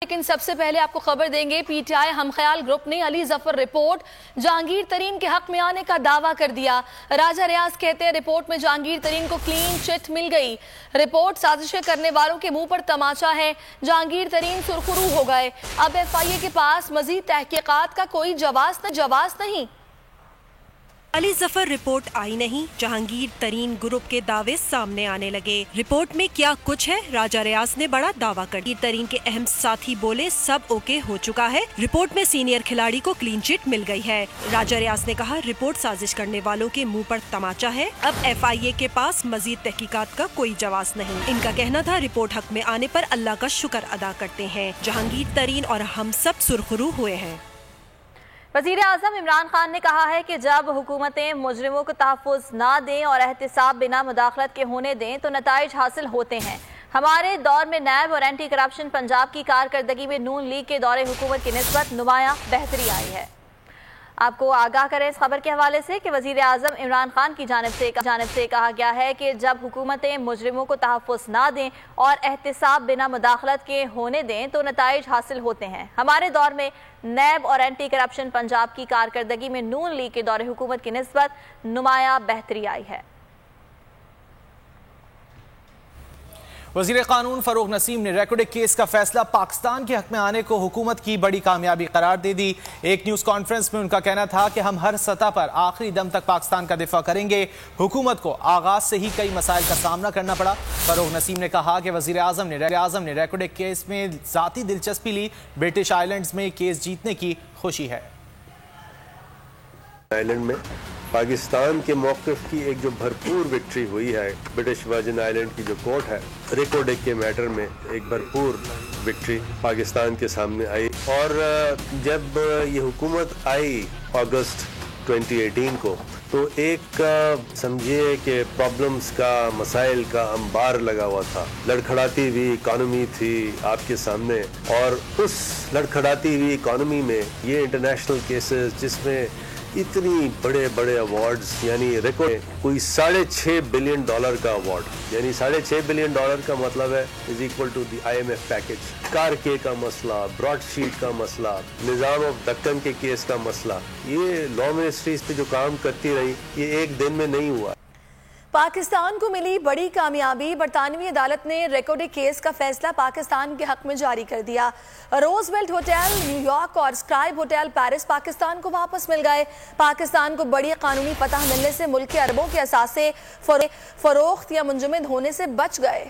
لیکن سب سے پہلے آپ کو خبر دیں گے پی ٹی آئی ہم خیال گروپ نے علی ظفر رپورٹ جہانگیر ترین کے حق میں آنے کا دعویٰ کر دیا۔ راجہ ریاض کہتے ہیں رپورٹ میں جہانگیر ترین کو کلین چٹ مل گئی۔ رپورٹ سازشیں کرنے والوں کے منہ پر تماچا ہے۔ جہانگیر ترین سرخرو ہو گئے۔ اب ایف آئی اے کے پاس مزید تحقیقات کا کوئی جواز نہیں۔ علی ظفر رپورٹ آئی نہیں، جہانگیر ترین گروپ کے دعوے سامنے آنے لگے۔ رپورٹ میں کیا کچھ ہے؟ راجہ ریاض نے بڑا دعویٰ کر دیا۔ ترین کے اہم ساتھی بولے سب اوکے ہو چکا ہے، رپورٹ میں سینئر کھلاڑی کو کلین چٹ مل گئی ہے۔ راجہ ریاض نے کہا رپورٹ سازش کرنے والوں کے منہ پر تماچا ہے، اب ایف آئی اے کے پاس مزید تحقیقات کا کوئی جواز نہیں۔ ان کا کہنا تھا رپورٹ حق میں آنے پر اللہ کا شکر ادا کرتے ہیں، جہانگیر ترین اور ہم سب سرخرو ہوئے ہیں۔ وزیر اعظم عمران خان نے کہا ہے کہ جب حکومتیں مجرموں کو تحفظ نہ دیں اور احتساب بنا مداخلت کے ہونے دیں تو نتائج حاصل ہوتے ہیں۔ ہمارے دور میں نیب اور اینٹی کرپشن پنجاب کی کارکردگی میں نون لیگ کے دور حکومت کی نسبت نمایاں بہتری آئی ہے۔ آپ کو آگاہ کریں اس خبر کے حوالے سے کہ وزیر اعظم عمران خان کی جانب سے کہا گیا ہے کہ جب حکومتیں مجرموں کو تحفظ نہ دیں اور احتساب بنا مداخلت کے ہونے دیں تو نتائج حاصل ہوتے ہیں۔ ہمارے دور میں نیب اور اینٹی کرپشن پنجاب کی کارکردگی میں نون لیگ کے دور حکومت کی نسبت نمایاں بہتری آئی ہے۔ وزیر قانون فروغ نسیم نے ریکارڈ کیس کا فیصلہ پاکستان کے حق میں آنے کو حکومت کی بڑی کامیابی قرار دے دی۔ ایک نیوز کانفرنس میں ان کا کہنا تھا کہ ہم ہر سطح پر آخری دم تک پاکستان کا دفاع کریں گے۔ حکومت کو آغاز سے ہی کئی مسائل کا سامنا کرنا پڑا۔ فروغ نسیم نے کہا کہ وزیر اعظم نے ریکارڈ کیس میں ذاتی دلچسپی لی۔ برٹش آئلینڈز میں کیس جیتنے کی خوشی ہے۔ آئلینڈ میں پاکستان کے موقف کی ایک جو بھرپور وکٹری ہوئی ہے، برٹش ورجن آئلینڈ کی جو کورٹ ہے ریکارڈ کے میٹر میں ایک بھرپور وکٹری پاکستان کے سامنے آئی۔ اور جب یہ حکومت آئی اگست 2018 کو تو ایک سمجھیے کہ پرابلمز کا مسائل کا انبار لگا ہوا تھا، لڑکھڑاتی ہوئی اکانومی تھی آپ کے سامنے، اور اس لڑکھڑاتی ہوئی اکانومی میں یہ انٹرنیشنل کیسز جس میں اتنی بڑے بڑے ایوارڈز، یعنی ریکارڈ کوئی $6.5 بلین کا ایوارڈ، یعنی $6.5 بلین کا مطلب ہے is equal to the IMF package. کارکے کا مسئلہ، براڈ شیٹ کا مسئلہ، نظام آف دکن کے کیس کا مسئلہ، یہ لا منسٹریز پہ جو کام کرتی رہی یہ ایک دن میں نہیں ہوا۔ پاکستان کو ملی بڑی کامیابی، برطانوی عدالت نے ریکارڈ کیس کا فیصلہ پاکستان کے حق میں جاری کر دیا۔ روزویلٹ ہوٹل نیو یارک اور اسکرائب ہوٹل پیرس پاکستان کو واپس مل گئے۔ پاکستان کو بڑی قانونی فتح ملنے سے ملک کے اربوں کے اثاثے فروخت یا منجمد ہونے سے بچ گئے۔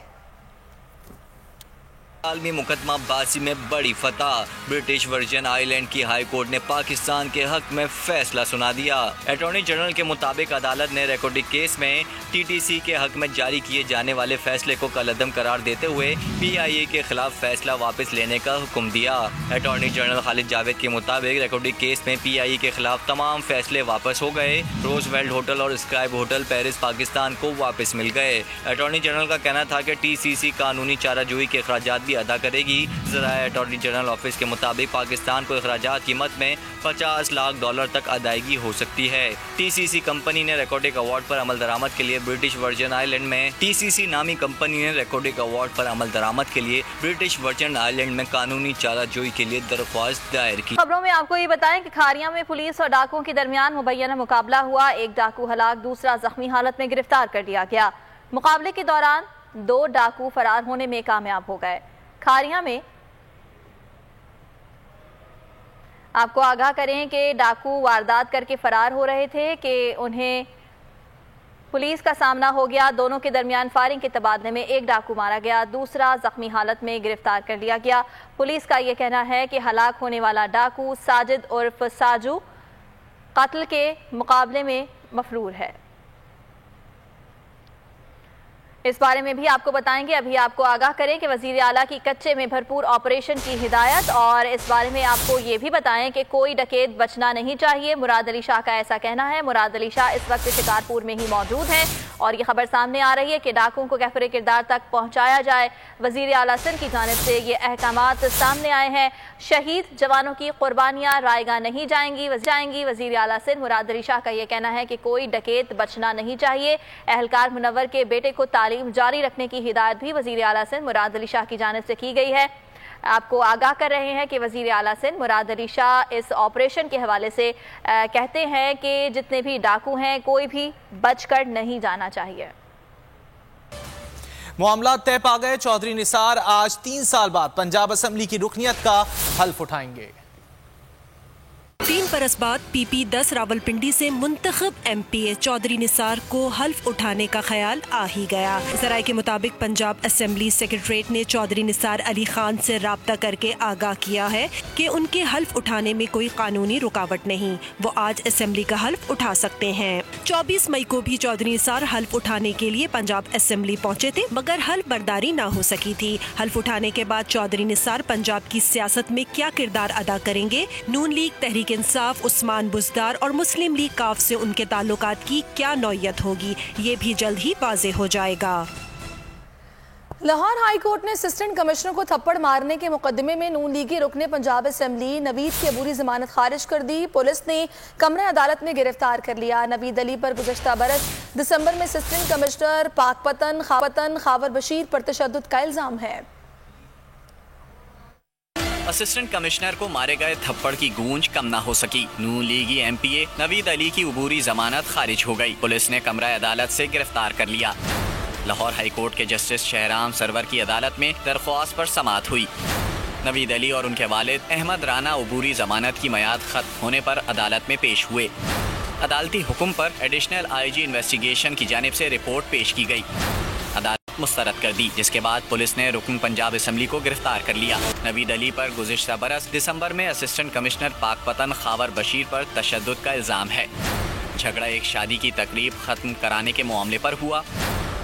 عالمی مقدمہ باسی میں بڑی فتح، برٹش ورجن آئی لینڈ کی ہائی کورٹ نے پاکستان کے حق میں فیصلہ سنا دیا۔ اٹارنی جنرل کے مطابق عدالت نے ریکارڈ کیس میں ٹی ٹی سی کے حق میں جاری کیے جانے والے فیصلے کو کالعدم قرار دیتے ہوئے پی آئی اے کے خلاف فیصلہ واپس لینے کا حکم دیا۔ اٹارنی جنرل خالد جاوید کے مطابق ریکارڈ کیس میں پی آئی اے کے خلاف تمام فیصلے واپس ہو گئے۔ روزویلٹ ہوٹل اور اسکرائب ہوٹل پیرس پاکستان کو واپس مل گئے۔ اٹارنی جنرل کا کہنا تھا کہ ٹی سی سی قانونی چارہ جوئی کے اخراجات ادا کرے گی۔ ذرائع اٹارنی جنرل آفس کے مطابق پاکستان کو اخراجات کی قیمت میں $50 لاکھ تک ادائیگی ہو سکتی ہے۔ ٹی سی سی کمپنی نے ریکارڈ ایوارڈ پر عمل درآمد کے لیے برٹش ورجن آئی لینڈ میں ٹی سی سی نامی کمپنی نے ریکارڈ ایوارڈ پر عمل درآمد کے لیے برٹش ورجن آئی لینڈ میں قانونی چارہ جوئی کے لیے درخواست دائر کی۔ خبروں میں آپ کو یہ بتائیں کہ کھاریاں میں پولیس اور ڈاکوؤں کے درمیان مبینہ مقابلہ ہوا۔ ایک ڈاکو ہلاک، دوسرا زخمی حالت میں گرفتار کر لیا گیا۔ مقابلے کے دوران 2 ڈاکو فرار ہونے میں کامیاب ہو گئے۔ کھاریاں میں آپ کو آگاہ کریں کہ ڈاکو واردات کر کے فرار ہو رہے تھے کہ انہیں پولیس کا سامنا ہو گیا۔ دونوں کے درمیان فائرنگ کے تبادلے میں ایک ڈاکو مارا گیا، دوسرا زخمی حالت میں گرفتار کر لیا گیا۔ پولیس کا یہ کہنا ہے کہ ہلاک ہونے والا ڈاکو ساجد عرف ساجو قتل کے مقابلے میں مفرور ہے۔ اس بارے میں بھی آپ کو بتائیں گے، ابھی آپ کو آگاہ کریں کہ وزیر اعلیٰ کی کچے میں بھرپور آپریشن کی ہدایت، اور اس بارے میں آپ کو یہ بھی بتائیں کہ کوئی ڈکیت بچنا نہیں چاہیے۔ مراد علی شاہ کا ایسا کہنا ہے۔ مراد علی شاہ اس وقت شکارپور میں ہی موجود ہیں اور یہ خبر سامنے آ رہی ہے کہ ڈاکوؤں کو کیفر کردار تک پہنچایا جائے۔ وزیر اعلیٰ سندھ کی جانب سے یہ احکامات سامنے آئے ہیں۔ شہید جوانوں کی قربانیاں رائے گاہ نہیں جائیں گی۔ وزیر اعلیٰ سندھ مراد علی شاہ کا یہ کہنا ہے کہ کوئی ڈکیت بچنا نہیں چاہیے۔ اہلکار منور کے بیٹے کو تعلیم جاری رکھنے کی ہدایت بھی وزیر اعلیٰ سندھ مراد علی شاہ کی جانب سے کی گئی ہے۔ آپ کو آگاہ کر رہے ہیں کہ وزیر اعلیٰ سندھ مراد علی شاہ اس آپریشن کے حوالے سے کہتے ہیں کہ جتنے بھی ڈاکو ہیں کوئی بھی بچ کر نہیں جانا چاہیے۔ معاملات طے پا گئے، چودھری نثار آج 3 سال بعد پنجاب اسمبلی کی رکنیت کا حلف اٹھائیں گے۔ 3 برس بعد پی پی 10 راولپنڈی سے منتخب ایم پی اے چودھری نثار کو حلف اٹھانے کا خیال آ ہی گیا۔ ذرائع کے مطابق پنجاب اسمبلی سیکریٹریٹ نے چودھری نثار علی خان سے رابطہ کر کے آگاہ کیا ہے کہ ان کے حلف اٹھانے میں کوئی قانونی رکاوٹ نہیں، وہ آج اسمبلی کا حلف اٹھا سکتے ہیں۔ 24 مئی کو بھی چودھری نثار حلف اٹھانے کے لیے پنجاب اسمبلی پہنچے تھے مگر حلف برداری نہ ہو سکی تھی۔ حلف اٹھانے کے بعد چودھری نثار پنجاب کی سیاست میں کیا کردار ادا کریں گے، نون لیگ، تحریک انصاف، عثمان بزدار اور مسلم لیگ کاف سے ان کے تعلقات کی کیا نوعیت ہوگی، یہ بھی جلد ہی واضح ہو جائے گا۔ لاہور ہائی کورٹ نے اسسٹنٹ کمشنر کو تھپڑ مارنے کے مقدمے میں نون لیگی رکن پنجاب اسمبلی نوید کی عبوری ضمانت خارج کر دی۔ پولیس نے کمرہ عدالت میں گرفتار کر لیا۔ نوید علی پر گزشتہ برس دسمبر میں اسسٹنٹ کمشنر پاکپتن خاور بشیر پر تشدد کا الزام ہے۔ اسسٹنٹ کمشنر کو مارے گئے تھپڑ کی گونج کم نہ ہو سکی۔ نون لیگی ایم پی اے نوید علی کی عبوری ضمانت خارج ہو گئی۔ پولیس نے کمرہ عدالت سے گرفتار کر لیا۔ لاہور ہائی کورٹ کے جسٹس شہرام سرور کی عدالت میں درخواست پر سماعت ہوئی۔ نوید علی اور ان کے والد احمد رانا عبوری ضمانت کی میعاد ختم ہونے پر عدالت میں پیش ہوئے۔ عدالتی حکم پر ایڈیشنل آئی جی انویسٹیگیشن کی جانب سے رپورٹ پیش کی گئی، عدالت مسترد کر دی، جس کے بعد پولیس نے رکن پنجاب اسمبلی کو گرفتار کر لیا۔ نوید علی پر گزشتہ برس دسمبر میں اسسٹنٹ کمشنر پاکپتن خاور بشیر پر تشدد کا الزام ہے۔ جھگڑا ایک شادی کی تقریب ختم کرانے کے معاملے پر ہوا۔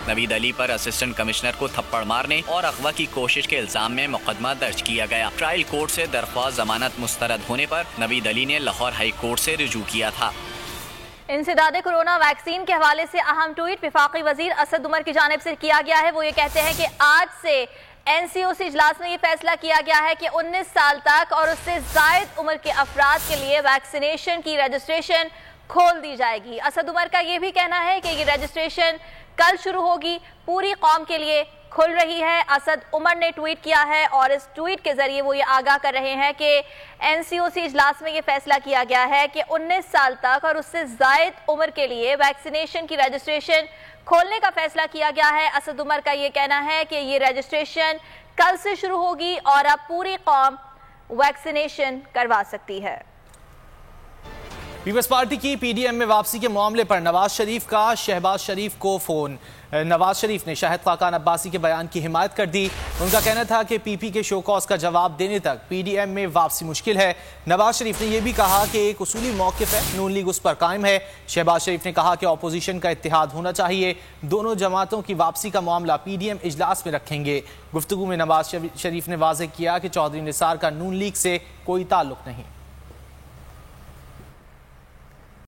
نوید علی پر اسسٹنٹ کمشنر کو تھپڑ مارنے اور اغوا کی کوشش کے الزام میں مقدمہ درج کیا گیا۔ ٹرائل کورٹ سے درخواست ضمانت مسترد ہونے پر نوید علی نے لاہور ہائی کورٹ سے رجوع کیا تھا۔ انسداد کورونا ویکسین کے حوالے سے اہم ٹویٹ وفاقی وزیر اسد عمر کی جانب سے کیا گیا ہے۔ وہ یہ کہتے ہیں کہ آج سے این سی او سی اجلاس میں یہ فیصلہ کیا گیا ہے کہ 19 سال تک اور اس سے زائد عمر کے افراد کے لیے ویکسینیشن کی رجسٹریشن کھول دی جائے گی۔ اسد عمر کا یہ بھی کہنا ہے کہ یہ رجسٹریشن کل شروع ہوگی، پوری قوم کے لیے کھل رہی ہے۔ اسد عمر نے ٹویٹ کیا ہے اور اس ٹویٹ کے ذریعے وہ یہ آگاہ کر رہے ہیں کہ این سی او سی اجلاس میں یہ فیصلہ کیا گیا ہے کہ 19 سال تک اور اس سے زائد عمر کے لیے ویکسینیشن کی رجسٹریشن کھولنے کا فیصلہ کیا گیا ہے۔ اسد عمر کا یہ کہنا ہے کہ یہ رجسٹریشن کل سے شروع ہوگی اور اب پوری قوم ویکسینیشن کروا سکتی ہے۔ پیپلز پارٹی کی پی ڈی ایم میں واپسی کے معاملے پر نواز شریف کا شہباز شریف کو فون۔ نواز شریف نے شاہد خاقان عباسی کے بیان کی حمایت کر دی۔ ان کا کہنا تھا کہ پی پی کے شو کاز کا جواب دینے تک پی ڈی ایم میں واپسی مشکل ہے۔ نواز شریف نے یہ بھی کہا کہ ایک اصولی موقف ہے، نون لیگ اس پر قائم ہے۔ شہباز شریف نے کہا کہ اپوزیشن کا اتحاد ہونا چاہیے، دونوں جماعتوں کی واپسی کا معاملہ پی ڈی ایم اجلاس میں رکھیں گے۔ گفتگو میں نواز شریف نے واضح کیا کہ چودھری نثار کا نون لیگ سے کوئی تعلق نہیں۔